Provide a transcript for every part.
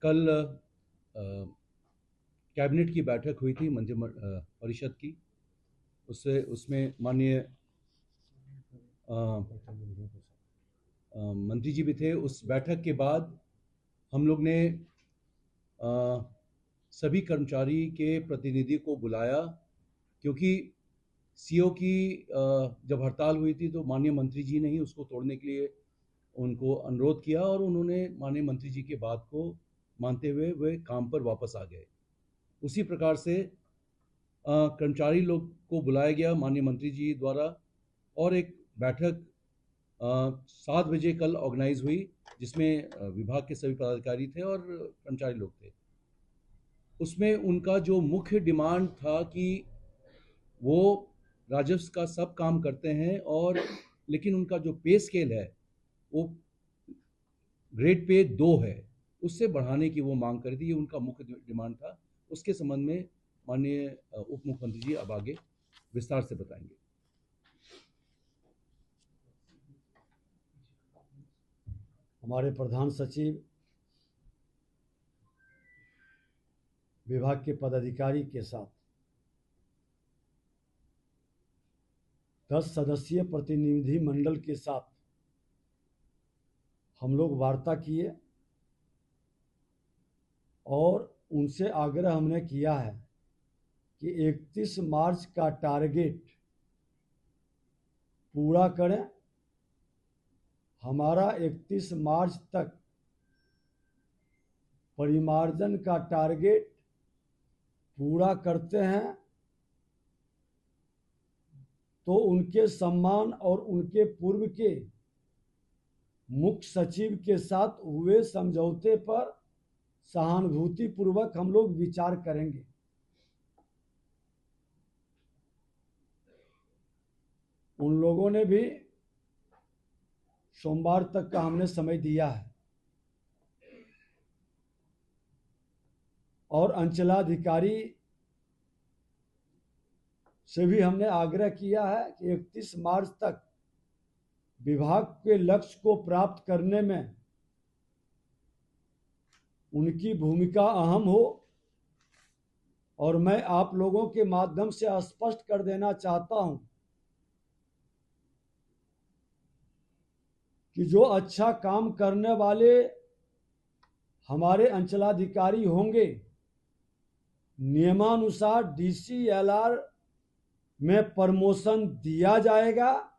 कल कैबिनेट की बैठक हुई थी मंत्रि परिषद की। उसमें माननीय मंत्री जी भी थे। उस बैठक के बाद हम लोग ने सभी कर्मचारी के प्रतिनिधि को बुलाया, क्योंकि सीओ की जब हड़ताल हुई थी तो माननीय मंत्री जी ने ही उसको तोड़ने के लिए उनको अनुरोध किया और उन्होंने माननीय मंत्री जी की बात को मानते हुए वे काम पर वापस आ गए। उसी प्रकार से कर्मचारी लोग को बुलाया गया माननीय मंत्री जी द्वारा और एक बैठक 7 बजे कल ऑर्गेनाइज हुई, जिसमें विभाग के सभी पदाधिकारी थे और कर्मचारी लोग थे। उसमें उनका जो मुख्य डिमांड था कि वो राजस्व का सब काम करते हैं और लेकिन उनका जो पे स्केल है वो ग्रेड पे 2 है, उससे बढ़ाने की वो मांग करी थी। ये उनका मुख्य डिमांड था। उसके संबंध में माननीय उप मुख्यमंत्री जी अब आगे विस्तार से बताएंगे। हमारे प्रधान सचिव विभाग के पदाधिकारी के साथ 10 सदस्यीय प्रतिनिधि मंडल के साथ हम लोग वार्ता किए और उनसे आग्रह हमने किया है कि 31 मार्च का टारगेट पूरा करें। हमारा 31 मार्च तक परिमार्जन का टारगेट पूरा करते हैं तो उनके सम्मान और उनके पूर्व के मुख्य सचिव के साथ हुए समझौते पर सहानुभूति पूर्वक हम लोग विचार करेंगे। उन लोगों ने भी सोमवार तक का हमने समय दिया है और अंचलाधिकारी से भी हमने आग्रह किया है कि 31 मार्च तक विभाग के लक्ष्य को प्राप्त करने में उनकी भूमिका अहम हो। और मैं आप लोगों के माध्यम से स्पष्ट कर देना चाहता हूं कि जो अच्छा काम करने वाले हमारे अंचलाधिकारी होंगे, नियमानुसार DCLR में प्रमोशन दिया जाएगा।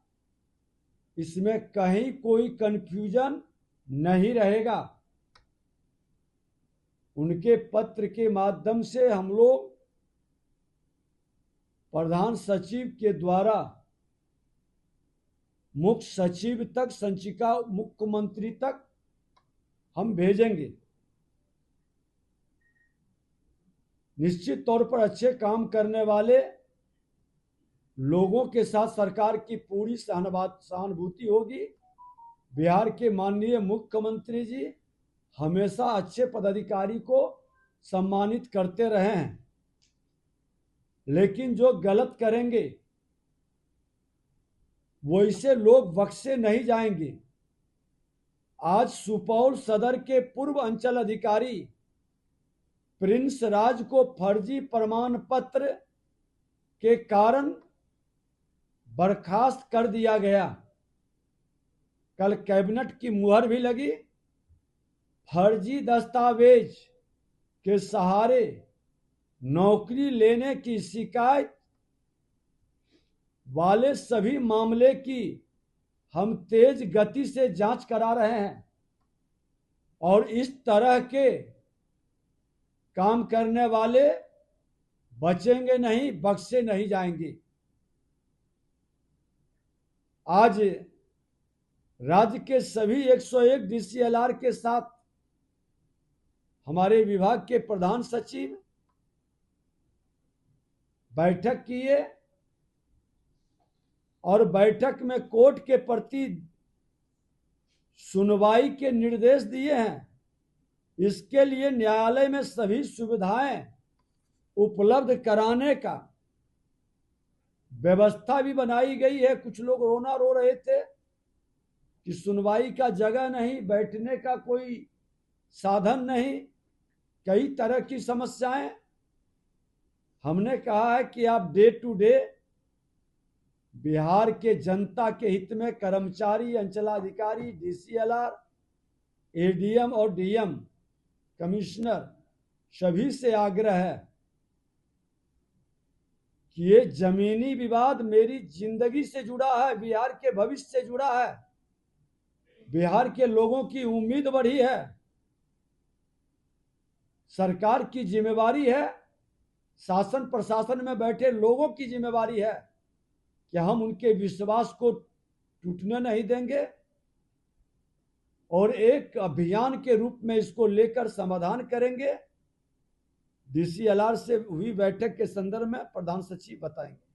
इसमें कहीं कोई कंफ्यूजन नहीं रहेगा। उनके पत्र के माध्यम से हम लोग प्रधान सचिव के द्वारा मुख्य सचिव तक संचिका मुख्यमंत्री तक हम भेजेंगे। निश्चित तौर पर अच्छे काम करने वाले लोगों के साथ सरकार की पूरी सहानुभूति होगी। बिहार के माननीय मुख्यमंत्री जी हमेशा अच्छे पदाधिकारी को सम्मानित करते रहे हैं, लेकिन जो गलत करेंगे वैसे लोग बख्शे नहीं जाएंगे। आज सुपौल सदर के पूर्व अंचल अधिकारी प्रिंस राज को फर्जी प्रमाण पत्र के कारण बर्खास्त कर दिया गया। कल कैबिनेट की मुहर भी लगी। फर्जी दस्तावेज के सहारे नौकरी लेने की शिकायत वाले सभी मामले की हम तेज गति से जांच करा रहे हैं और इस तरह के काम करने वाले बचेंगे नहीं, बख्शे नहीं जाएंगे। आज राज्य के सभी 101 DCLR के साथ हमारे विभाग के प्रधान सचिव बैठक किए और बैठक में कोर्ट के प्रति सुनवाई के निर्देश दिए हैं। इसके लिए न्यायालय में सभी सुविधाएं उपलब्ध कराने का व्यवस्था भी बनाई गई है। कुछ लोग रोना रो रहे थे कि सुनवाई का जगह नहीं, बैठने का कोई साधन नहीं, कई तरह की समस्याएं। हमने कहा है कि आप डे टू डे बिहार के जनता के हित में कर्मचारी, अंचलाधिकारी, डीसीएलआर, एडीएम और डीएम, कमिश्नर सभी से आग्रह है कि ये जमीनी विवाद मेरी जिंदगी से जुड़ा है, बिहार के भविष्य से जुड़ा है, बिहार के लोगों की उम्मीद बढ़ी है। सरकार की जिम्मेवारी है, शासन प्रशासन में बैठे लोगों की जिम्मेवारी है कि हम उनके विश्वास को टूटने नहीं देंगे और एक अभियान के रूप में इसको लेकर समाधान करेंगे। डीसीएलआर से हुई बैठक के संदर्भ में प्रधान सचिव बताएंगे।